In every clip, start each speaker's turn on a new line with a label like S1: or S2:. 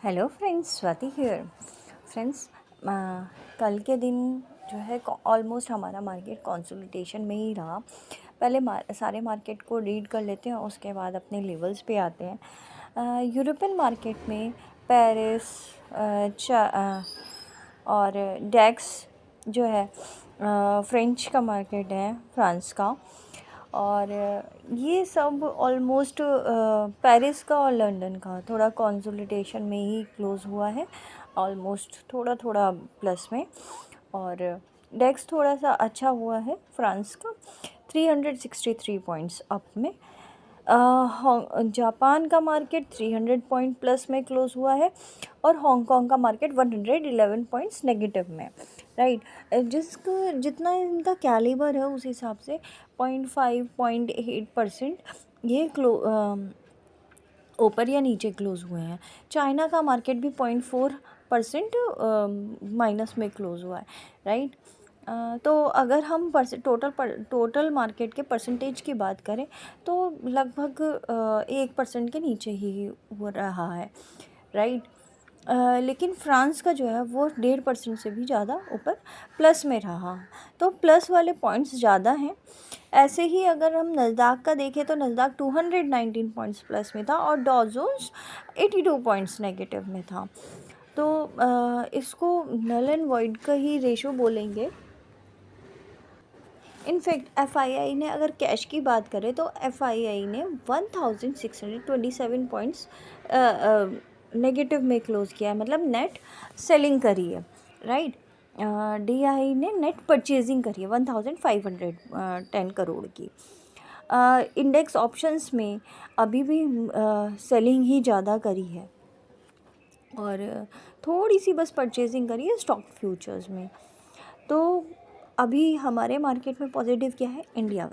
S1: Hello friends, Swati here. Friends, कल के दिन जो है ऑलमोस्ट हमारा मार्केट कंसोलिडेशन में ही रहा। पहले सारे मार्केट को रीड कर लेते हैं, उसके बाद अपने लेवल्स पे आते हैं। यूरोपियन मार्केट में पेरिस और डेक्स जो है, फ्रेंच का मार्केट है, फ्रांस का। और ये सब ऑलमोस्ट पेरिस का और लंदन का थोड़ा कंसोलिडेशन में ही क्लोज़ हुआ है, ऑलमोस्ट थोड़ा थोड़ा प्लस में। और डेक्स थोड़ा सा अच्छा हुआ है, फ्रांस का 363 पॉइंट्स अप में। जापान का मार्केट 300 पॉइंट प्लस में क्लोज़ हुआ है, और हांगकांग का मार्केट 111 पॉइंट्स नेगेटिव में, राइट। जिसका जितना इनका कैलिबर है उस हिसाब से 0.5-0.8% ये ऊपर या नीचे क्लोज़ हुए हैं। चाइना का मार्केट भी 0.4% माइनस में क्लोज़ हुआ है, राइट। तो अगर हम टोटल मार्केट के परसेंटेज की बात करें तो लगभग 1% के नीचे ही हो रहा है, राइट। लेकिन फ्रांस का जो है वो 1.5% से भी ज़्यादा ऊपर प्लस में रहा, तो प्लस वाले पॉइंट्स ज़्यादा हैं। ऐसे ही अगर हम नस्दाक का देखें तो नस्दाक 219 पॉइंट्स प्लस में था और डॉ जोन्स 82 पॉइंट्स नेगेटिव में था। तो इसको नल एंड वॉइड का ही रेशो बोलेंगे। इनफैक्ट एफआईआई ने, अगर कैश की बात करें तो एफआईआई ने 1627 पॉइंट्स नेगेटिव में क्लोज़ किया है, मतलब नेट सेलिंग करी है, राइट। डीआई ने नेट परचेजिंग करी है 1510 करोड़ की। इंडेक्स ऑप्शंस में अभी भी सेलिंग ही ज़्यादा करी है, और थोड़ी सी बस परचेजिंग करी है स्टॉक फ्यूचर्स में। तो अभी हमारे मार्केट में पॉजिटिव क्या है? इंडिया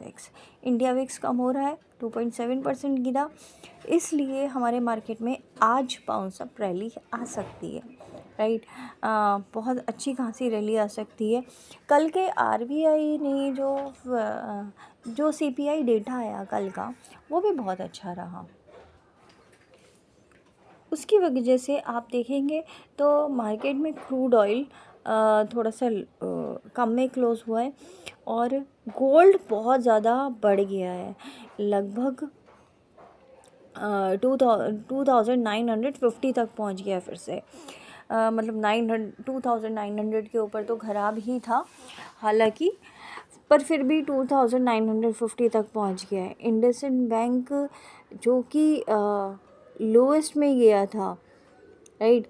S1: विक्स कम हो रहा है, 2.7% गिरा, इसलिए हमारे मार्केट में आज बाउंस अप रैली आ सकती है, राइट। बहुत अच्छी खासी रैली आ सकती है। कल के आरबीआई ने जो सीपीआई डेटा आया कल का, वो भी बहुत अच्छा रहा। उसकी वजह से आप देखेंगे तो मार्केट में क्रूड ऑयल थोड़ा सा कम में क्लोज़ हुआ है, और गोल्ड बहुत ज़्यादा बढ़ गया है, लगभग 2950 तक पहुंच गया फिर से। मतलब 2900 के ऊपर तो ख़राब ही था हालांकि, पर फिर भी 2950 तक पहुंच गया है। इंडसइंड बैंक जो कि लोएस्ट में गया था, राइट,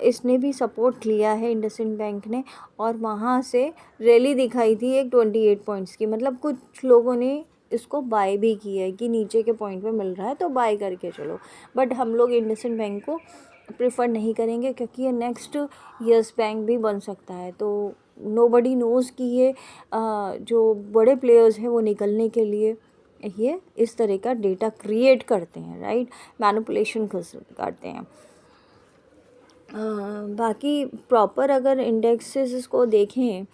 S1: इसने भी सपोर्ट लिया है इंडसइंड बैंक ने, और वहाँ से रैली दिखाई थी एक 28 पॉइंट्स की। मतलब कुछ लोगों ने इसको बाय भी किया है कि नीचे के पॉइंट पे मिल रहा है तो बाय करके चलो, बट हम लोग इंडसइंड बैंक को प्रेफर नहीं करेंगे क्योंकि ये नेक्स्ट यस बैंक भी बन सकता है। तो नोबडी नोज़ कि ये जो बड़े प्लेयर्स हैं वो निकलने के लिए ये इस तरह का डेटा क्रिएट करते हैं, राइट, मैनिपुलेशन करते हैं। बाकी प्रॉपर अगर इंडेक्सेस को देखें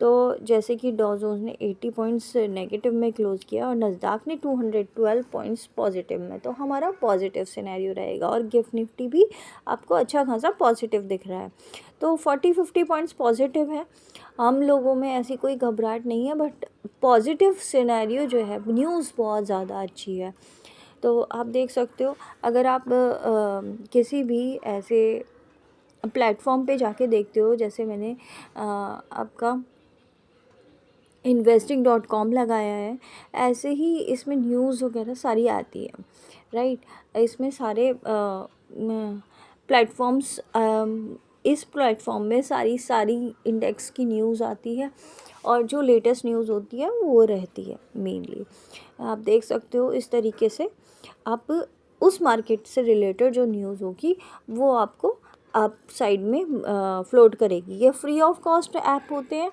S1: तो जैसे कि डॉ जोन्स ने 80 पॉइंट्स नेगेटिव में क्लोज़ किया और नस्दाक ने 212 पॉइंट्स पॉजिटिव में, तो हमारा पॉजिटिव सिनेरियो रहेगा। और गिफ्ट निफ्टी भी आपको अच्छा खासा पॉजिटिव दिख रहा है, तो 40-50 पॉइंट्स पॉजिटिव है। हम लोगों में ऐसी कोई घबराहट नहीं है, बट पॉजिटिव सिनेरियो जो है, न्यूज़ बहुत ज़्यादा अच्छी है। तो आप देख सकते हो, अगर आप किसी भी ऐसे प्लेटफॉर्म पे जाके देखते हो, जैसे मैंने आपका investing.com लगाया है, ऐसे ही इसमें न्यूज़ वगैरह सारी आती है, राइट। इसमें सारे प्लेटफॉर्म्स, इस प्लेटफॉर्म में सारी इंडेक्स की न्यूज़ आती है, और जो लेटेस्ट न्यूज़ होती है वो रहती है मेनली। आप देख सकते हो इस तरीके से आप उस मार्केट से रिलेटेड जो न्यूज़ होगी वो आपको आप साइड में फ्लोट करेगी। ये फ्री ऑफ कॉस्ट ऐप होते हैं।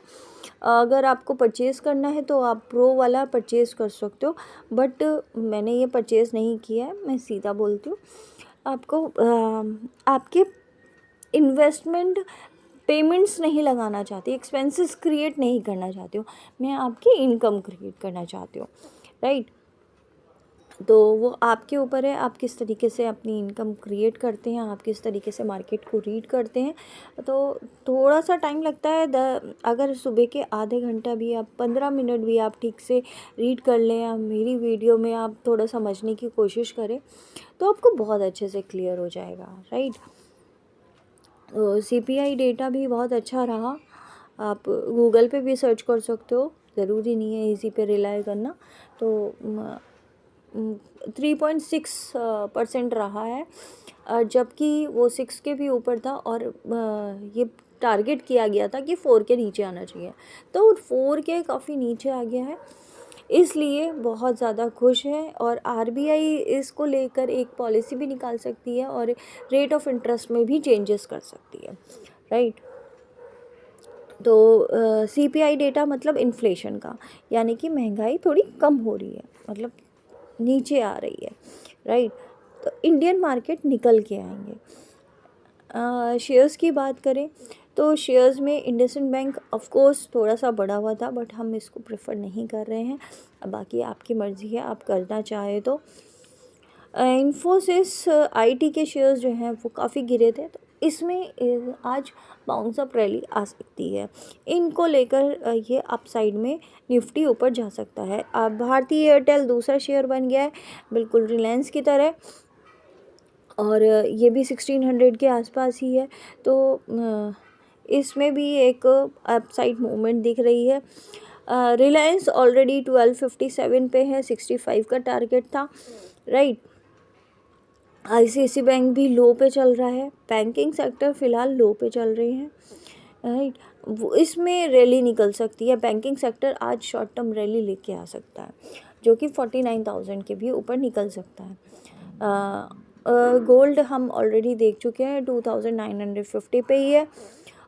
S1: अगर आपको परचेज़ करना है तो आप प्रो वाला परचेज़ कर सकते हो, बट मैंने ये परचेज़ नहीं किया है, मैं सीधा बोलती हूँ आपको। आपके इन्वेस्टमेंट पेमेंट्स नहीं लगाना चाहती, एक्सपेंसेस क्रिएट नहीं करना चाहती हूँ, मैं आपकी इनकम क्रिएट करना चाहती हूँ, राइट। तो वो आपके ऊपर है, आप किस तरीके से अपनी इनकम क्रिएट करते हैं, आप किस तरीके से मार्केट को रीड करते हैं। तो थोड़ा सा टाइम लगता है, अगर सुबह के आधे घंटा भी आप 15 मिनट भी आप ठीक से रीड कर लें या मेरी वीडियो में आप थोड़ा समझने की कोशिश करें तो आपको बहुत अच्छे से क्लियर हो जाएगा, राइट। CPI डेटा भी बहुत अच्छा रहा। आप गूगल पे भी सर्च कर सकते हो, ज़रूरी नहीं है इसी पे रिलाई करना। तो 3.6% रहा है, जबकि वो 6 के भी ऊपर था और ये टारगेट किया गया था कि 4 के नीचे आना चाहिए। तो 4 के काफ़ी नीचे आ गया है, इसलिए बहुत ज़्यादा खुश है। और RBI इसको लेकर एक पॉलिसी भी निकाल सकती है और रेट ऑफ इंटरेस्ट में भी चेंजेस कर सकती है, राइट। तो CPI डेटा मतलब इन्फ्लेशन का, यानी कि महंगाई थोड़ी कम हो रही है, मतलब नीचे आ रही है, राइट। तो इंडियन मार्केट निकल के आएंगे। शेयर्स की बात करें तो शेयर्स में इंडसइंड बैंक ऑफ कोर्स थोड़ा सा बढ़ा हुआ था, बट हम इसको प्रेफर नहीं कर रहे हैं। अब बाकी आपकी मर्ज़ी है, आप करना चाहे तो। इन्फोसिस IT के शेयर्स जो हैं वो काफ़ी गिरे थे, तो इसमें आज बाउंस अप रैली आ सकती है। इनको लेकर ये अप साइड में निफ्टी ऊपर जा सकता है। अब भारतीय एयरटेल दूसरा शेयर बन गया है, बिल्कुल रिलायंस की तरह, और ये भी 1600 के आसपास ही है। तो इसमें भी एक अपसाइड मूवमेंट दिख रही है। रिलायंस ऑलरेडी 1257 पे है, 65 का टारगेट था, राइट। ICICI बैंक भी लो पे चल रहा है, बैंकिंग सेक्टर फ़िलहाल लो पे चल रहे हैं, राइट। वो इसमें रैली निकल सकती है, बैंकिंग सेक्टर आज शॉर्ट टर्म रैली लेके आ सकता है, जो कि 49,000 के भी ऊपर निकल सकता है। गोल्ड हम ऑलरेडी देख चुके हैं, 2950 पे ही है।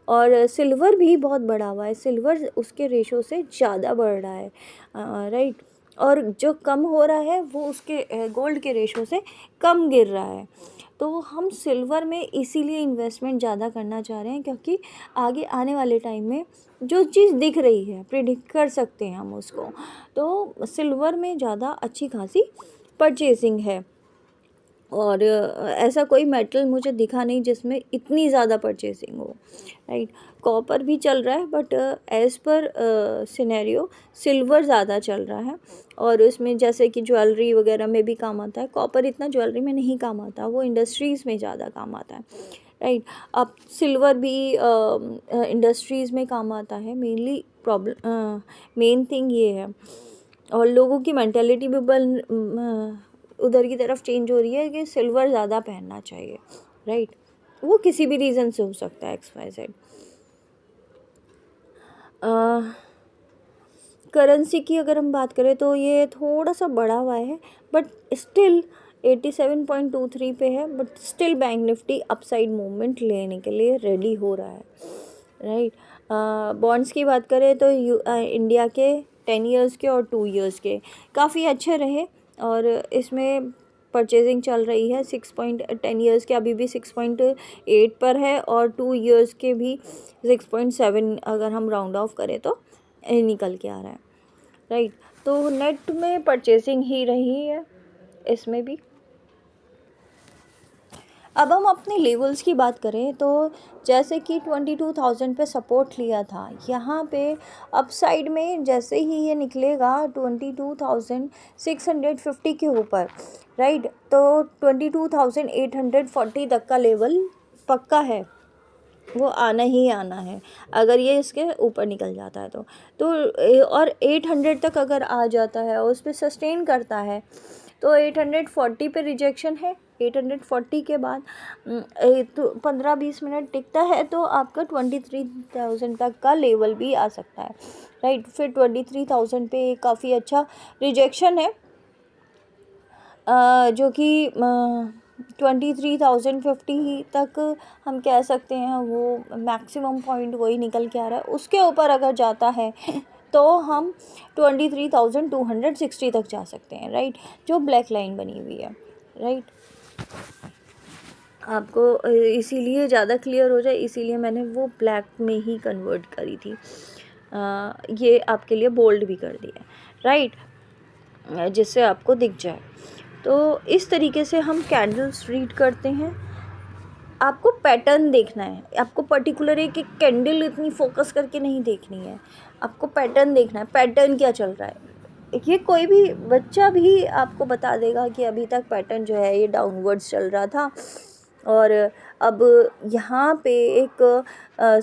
S1: और सिल्वर भी बहुत बढ़ा हुआ है, सिल्वर उसके रेशो से ज़्यादा बढ़ रहा है, राइट। और जो कम हो रहा है वो उसके गोल्ड के रेशो से कम गिर रहा है। तो हम सिल्वर में इसीलिए इन्वेस्टमेंट ज़्यादा करना चाह रहे हैं, क्योंकि आगे आने वाले टाइम में जो चीज़ दिख रही है प्रिडिक्ट कर सकते हैं हम उसको। तो सिल्वर में ज़्यादा अच्छी खासी परचेसिंग है, और ऐसा कोई मेटल मुझे दिखा नहीं जिसमें इतनी ज़्यादा परचेसिंग हो, राइट। कॉपर भी चल रहा है, but as per scenario silver ज़्यादा चल रहा है। और उसमें जैसे कि ज्वेलरी वगैरह में भी काम आता है, कॉपर इतना ज्वेलरी में नहीं काम आता, वो इंडस्ट्रीज़ में ज़्यादा काम आता है, राइट। अब सिल्वर भी इंडस्ट्रीज़ में काम आता है मेनली। मेन थिंग ये है, और लोगों की मेंटालिटी भी उधर की तरफ चेंज हो रही है कि सिल्वर ज़्यादा पहनना चाहिए, राइट। वो किसी भी रीज़न से हो सकता है, XYZ। करेंसी की अगर हम बात करें तो ये थोड़ा सा बढ़ा हुआ है, बट स्टिल 87.23 पे है, but still bank Nifty upside movement लेने के लिए रेडी हो रहा है, राइट। बॉन्ड्स की बात करें तो इंडिया के 10 ईयर्स के और 2 ईयर्स के काफ़ी अच्छे रहे, और इसमें परचेजिंग चल रही है। 10 ईयर्स के अभी भी 6.8 पर है, और 2 ईयर्स के भी 6.7 अगर हम राउंड ऑफ करें तो निकल के आ रहा है, राइट। तो नेट में परचेसिंग ही रही है इसमें भी। अब हम अपने लेवल्स की बात करें तो जैसे कि 22,000 पे सपोर्ट लिया था, यहाँ पे अपसाइड में जैसे ही ये निकलेगा 22,650 के ऊपर, राइट, तो 22,840 तक का लेवल पक्का है, वो आना ही आना है अगर ये इसके ऊपर निकल जाता है तो और 800 तक अगर आ जाता है और उस पर सस्टेन करता है तो 840 पे रिजेक्शन है। 840 के बाद तो 15-20 मिनट टिकता है तो आपका 23,000 तक का लेवल भी आ सकता है, राइट। फिर 23,000 पे काफ़ी अच्छा रिजेक्शन है, जो कि 23,050 तक हम कह सकते हैं वो मैक्सिमम पॉइंट वही निकल के आ रहा है। उसके ऊपर अगर जाता है तो हम 23,260 तक जा सकते हैं, राइट, जो ब्लैक लाइन बनी हुई है, राइट। आपको इसीलिए ज़्यादा क्लियर हो जाए इसीलिए मैंने वो ब्लैक में ही कन्वर्ट करी थी, ये आपके लिए बोल्ड भी कर दिया, राइट, जिससे आपको दिख जाए। तो इस तरीके से हम कैंडल्स रीड करते हैं। आपको पैटर्न देखना है, आपको पर्टिकुलर एक एक कैंडल इतनी फोकस करके नहीं देखनी है, आपको पैटर्न देखना है, पैटर्न क्या चल रहा है। ये कोई भी बच्चा भी आपको बता देगा कि अभी तक पैटर्न जो है ये डाउनवर्ड्स चल रहा था और अब यहाँ पे एक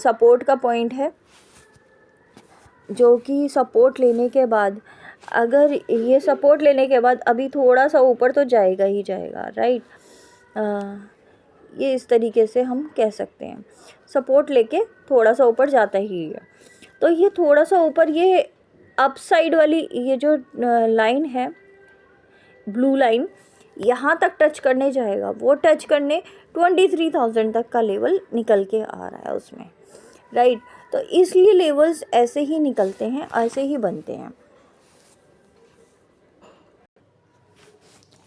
S1: सपोर्ट का पॉइंट है, जो कि सपोर्ट लेने के बाद, अगर ये सपोर्ट लेने के बाद अभी थोड़ा सा ऊपर तो जाएगा ही जाएगा, राइट। ये इस तरीके से हम कह सकते हैं, सपोर्ट लेके थोड़ा सा ऊपर जाता ही है। तो ये थोड़ा सा ऊपर, ये अपसाइड वाली ये जो लाइन है, ब्लू लाइन, यहाँ तक टच करने जाएगा, वो टच करने 23,000 तक का लेवल निकल के आ रहा है उसमें, राइट। तो इसलिए लेवल्स ऐसे ही निकलते हैं, ऐसे ही बनते हैं,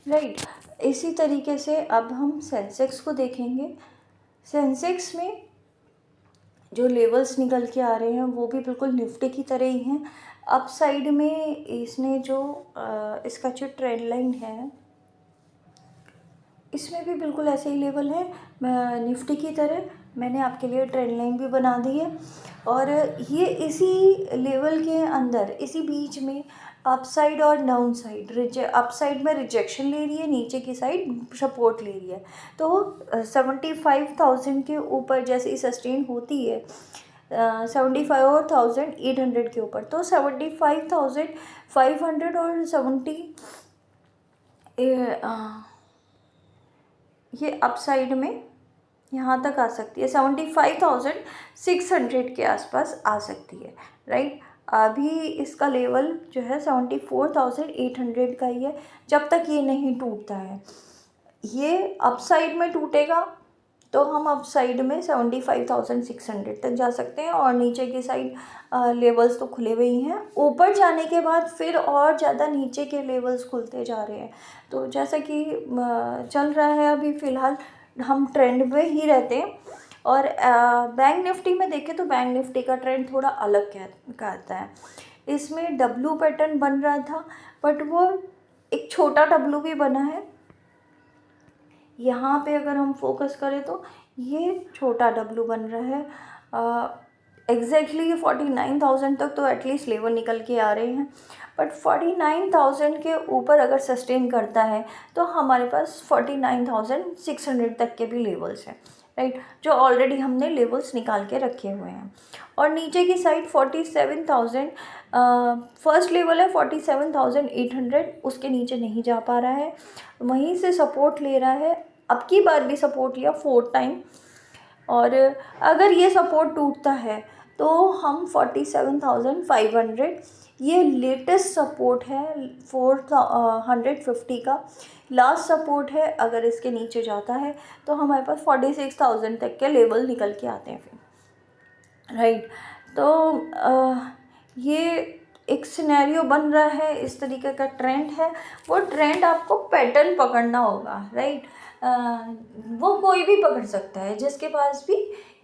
S1: राइट। इसी तरीके से अब हम सेंसेक्स को देखेंगे। सेंसेक्स में जो लेवल्स निकल के आ रहे हैं वो भी बिल्कुल निफ्टी की तरह ही हैं। अप साइड में इसने जो इसका जो ट्रेंड लाइन है, इसमें भी बिल्कुल ऐसे ही लेवल है निफ्टी की तरह। मैंने आपके लिए ट्रेंड लाइन भी बना दी है और ये इसी लेवल के अंदर, इसी बीच में अप साइड और डाउन साइड, अप साइड में रिजेक्शन ले रही है, नीचे की साइड सपोर्ट ले रही है। तो 75,000 के ऊपर जैसे ही सस्टेन होती है 75,800 के ऊपर, तो 75,500 और 70 ये अपसाइड में यहाँ तक आ सकती है, 75,600 के आसपास आ सकती है, राइट। अभी इसका लेवल जो है 74,800 का ही है। जब तक ये नहीं टूटता है, ये अपसाइड में टूटेगा तो हम अपसाइड में 75,600 तक जा सकते हैं और नीचे की साइड लेवल्स तो खुले हुए ही हैं। ऊपर जाने के बाद फिर और ज़्यादा नीचे के लेवल्स खुलते जा रहे हैं। तो जैसा कि चल रहा है अभी फ़िलहाल हम ट्रेंड में ही रहते हैं। और बैंक निफ्टी में देखें तो बैंक निफ्टी का ट्रेंड थोड़ा अलग कहता है। इसमें डब्लू पैटर्न बन रहा था, बट वो एक छोटा डब्लू भी बना है। यहाँ पे अगर हम फोकस करें तो ये छोटा डब्लू बन रहा है। एग्जैक्टली ये 49,000 तक तो एटलीस्ट लेवल निकल के आ रहे हैं, बट 49,000 के ऊपर अगर सस्टेन करता है तो हमारे पास 49,600 तक के भी लेवल्स हैं, राइट, जो ऑलरेडी हमने लेवल्स निकाल के रखे हुए हैं। और नीचे की साइड 47,000 फर्स्ट लेवल है, 47,800, उसके नीचे नहीं जा पा रहा है, वहीं से सपोर्ट ले रहा है। अब की बार भी सपोर्ट लिया 4 टाइम, और अगर ये सपोर्ट टूटता है तो हम 47,500, ये लेटेस्ट सपोर्ट है 450 का लास्ट सपोर्ट है। अगर इसके नीचे जाता है तो हमारे पास 46,000 तक के लेवल निकल के आते हैं फिर, राइट। तो ये एक सिनेरियो बन रहा है, इस तरीके का ट्रेंड है। वो ट्रेंड आपको पैटर्न पकड़ना होगा, राइट। वो कोई भी पकड़ सकता है जिसके पास भी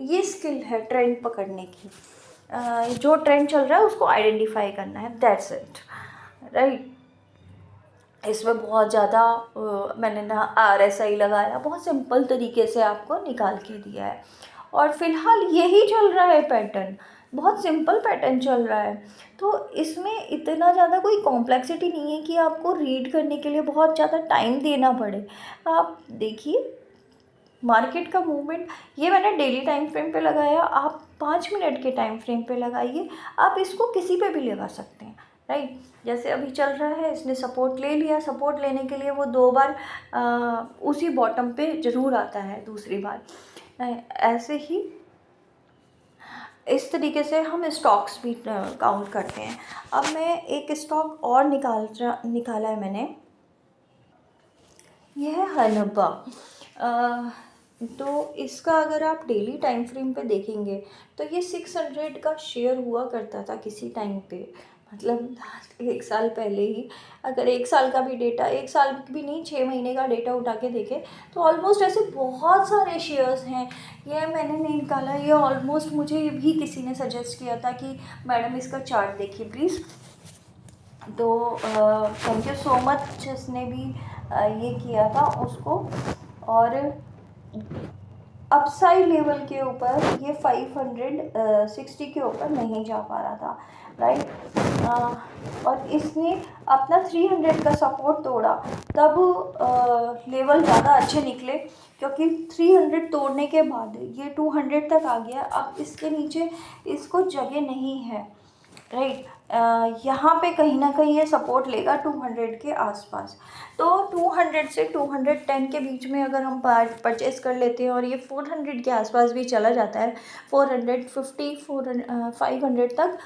S1: ये स्किल है ट्रेंड पकड़ने की। जो ट्रेंड चल रहा है उसको आइडेंटिफाई करना है, दैट्स इट, राइट। इसमें बहुत ज़्यादा मैंने ना RSI लगाया, बहुत सिंपल तरीके से आपको निकाल के दिया है। और फिलहाल यही चल रहा है पैटर्न, बहुत सिंपल पैटर्न चल रहा है। तो इसमें इतना ज़्यादा कोई कॉम्प्लेक्सिटी नहीं है कि आपको रीड करने के लिए बहुत ज़्यादा टाइम देना पड़े। आप देखिए मार्केट का मूवमेंट, ये मैंने डेली टाइम फ्रेम पे लगाया, आप 5 मिनट के टाइम फ्रेम पे लगाइए, आप इसको किसी पे भी लगा सकते हैं, राइट। जैसे अभी चल रहा है, इसने सपोर्ट ले लिया, सपोर्ट लेने के लिए वो 2 बार उसी बॉटम पे ज़रूर आता है, दूसरी बार। ऐसे ही इस तरीके से हम स्टॉक्स भी काउंट करते हैं। अब मैं एक स्टॉक और निकाला है मैंने, यह है हनब्बा। तो इसका अगर आप डेली टाइम फ्रेम पे देखेंगे तो ये 600 का शेयर हुआ करता था किसी टाइम पे, मतलब 1 साल पहले ही। अगर 1 साल का भी डेटा, 1 साल भी नहीं, 6 महीने का डेटा उठा के देखें तो ऑलमोस्ट ऐसे बहुत सारे शेयर्स हैं। ये मैंने नहीं निकाला, ये ऑलमोस्ट मुझे भी किसी ने सजेस्ट किया था कि मैडम इसका चार्ट देखिए प्लीज़। तो थैंक यू सो मच जिसने भी ये किया था उसको, और अपसाइड लेवल के ऊपर ये 560 के ऊपर नहीं जा पा रहा था, राइट। और इसने अपना 300 का सपोर्ट तोड़ा, तब लेवल ज़्यादा अच्छे निकले, क्योंकि 300 तोड़ने के बाद ये 200 तक आ गया। अब इसके नीचे इसको जगह नहीं है, राइट। यहाँ पे कहीं ना कहीं ये सपोर्ट लेगा 200 के आसपास। तो 200 से 210 के बीच में अगर हम परचेस कर लेते हैं और ये 400 के आसपास भी चला जाता है, 450 500 तक,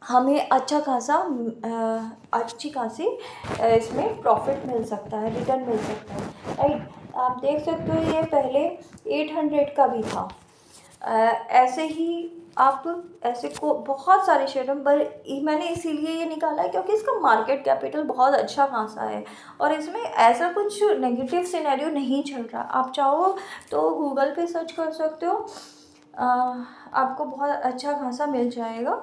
S1: हमें अच्छा खासा अच्छी खासी इसमें प्रॉफिट मिल सकता है, रिटर्न मिल सकता है, राइट। आप देख सकते हो ये पहले 800 का भी था। ऐसे ही आप ऐसे को बहुत सारे शेयर हैं, पर मैंने इसीलिए ये निकाला है क्योंकि इसका मार्केट कैपिटल बहुत अच्छा खासा है और इसमें ऐसा कुछ नेगेटिव सिनेरियो नहीं चल रहा। आप चाहो तो गूगल पे सर्च कर सकते हो, आपको बहुत अच्छा खासा मिल जाएगा।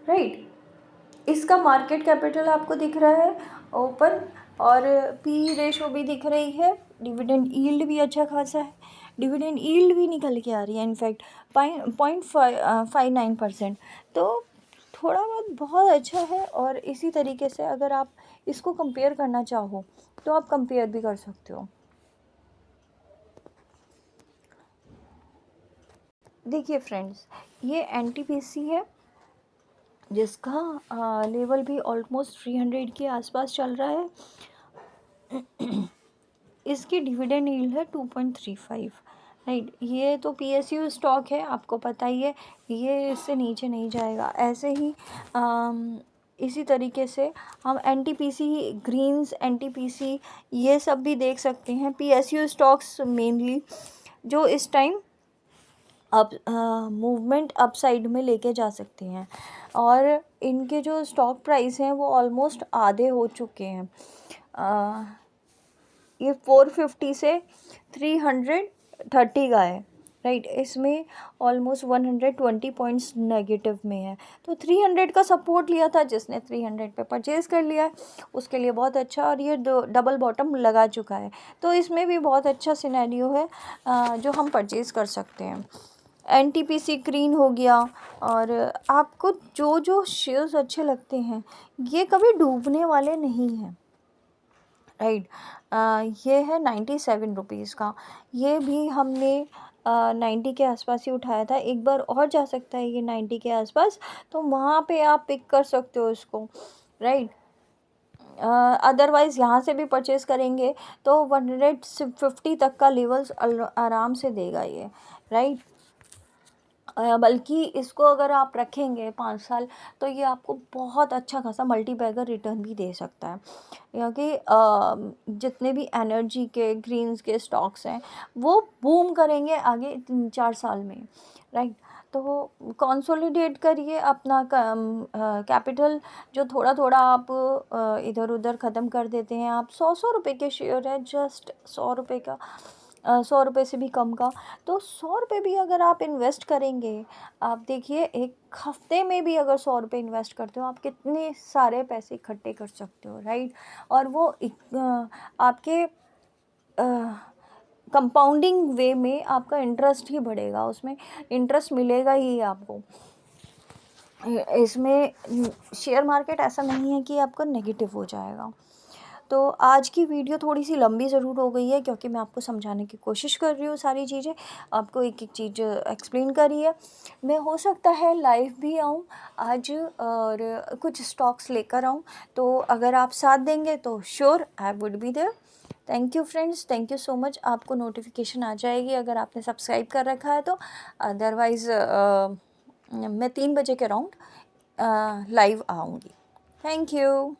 S1: राइट, इसका मार्केट कैपिटल आपको दिख रहा है ओपन, और पी रेशो भी दिख रही है, डिविडेंड यील्ड भी अच्छा खासा है, डिविडेंड यील्ड भी निकल के आ रही है इनफैक्ट 0.59%। तो थोड़ा बहुत अच्छा है। और इसी तरीके से अगर आप इसको कंपेयर करना चाहो तो आप कंपेयर भी कर सकते हो। देखिए फ्रेंड्स, ये एनटीपीसी है जिसका लेवल भी ऑलमोस्ट 300 के आसपास चल रहा है। इसकी डिविडेंड यील्ड है 2.35, राइट। ये तो पीएसयू स्टॉक है, आपको पता ही है, ये इससे नीचे नहीं जाएगा। ऐसे ही इसी तरीके से हम एनटीपीसी ग्रीन्स, एनटीपीसी ये सब भी देख सकते हैं। पीएसयू स्टॉक्स मेनली जो इस टाइम अब मूवमेंट अप साइड में लेके जा सकते हैं, और इनके जो स्टॉक प्राइस हैं वो ऑलमोस्ट आधे हो चुके हैं। ये 450 से 330 का है, राइट। इसमें ऑलमोस्ट 120 पॉइंट्स नेगेटिव में है। तो 300 का सपोर्ट लिया था, जिसने 300 पे परचेज़ कर लिया है उसके लिए बहुत अच्छा, और ये डबल बॉटम लगा चुका है। तो इसमें भी बहुत अच्छा सिनेरियो है जो हम परचेज़ कर सकते हैं। एनटीपीसी ग्रीन हो गया, और आपको जो जो शेयर्स अच्छे लगते हैं ये कभी डूबने वाले नहीं हैं, राइट। ये है 97 रुपीज़ का, ये भी हमने 90 के आसपास ही उठाया था। एक बार और जा सकता है ये 90 के आसपास, तो वहाँ पे आप पिक कर सकते हो इसको, राइट। अदरवाइज़ यहाँ से भी परचेज़ करेंगे तो 150 तक का लेवल्स आराम से देगा ये, राइट। बल्कि इसको अगर आप रखेंगे 5 साल तो ये आपको बहुत अच्छा खासा मल्टीबैगर रिटर्न भी दे सकता है, क्योंकि जितने भी एनर्जी के ग्रीन्स के स्टॉक्स हैं वो बूम करेंगे आगे 3-4 साल में, राइट। तो कंसोलिडेट करिए अपना कैपिटल, जो थोड़ा थोड़ा आप इधर उधर ख़त्म कर देते हैं। आप 100 रुपये के शेयर है, जस्ट 100 रुपये का, 100 रुपये से भी कम का, तो 100 रुपये भी अगर आप इन्वेस्ट करेंगे, आप देखिए एक हफ्ते में भी अगर 100 रुपये इन्वेस्ट करते हो आप कितने सारे पैसे इकट्ठे कर सकते हो, राइट। और वो आपके कंपाउंडिंग वे में आपका इंटरेस्ट ही बढ़ेगा, उसमें इंटरेस्ट मिलेगा ही आपको। इसमें शेयर मार्केट ऐसा नहीं है कि आपका नेगेटिव हो जाएगा। तो आज की वीडियो थोड़ी सी लंबी ज़रूर हो गई है, क्योंकि मैं आपको समझाने की कोशिश कर रही हूँ, सारी चीज़ें आपको एक एक चीज़ एक्सप्लेन करी है। मैं हो सकता है लाइव भी आऊँ आज और कुछ स्टॉक्स लेकर आऊँ, तो अगर आप साथ देंगे तो sure I would be there. Thank you friends, thank you so much. आपको नोटिफिकेशन आ जाएगी अगर आपने सब्सक्राइब कर रखा है तो। अदरवाइज़ मैं 3 बजे के अराउंड लाइव आऊँगी। Thank you.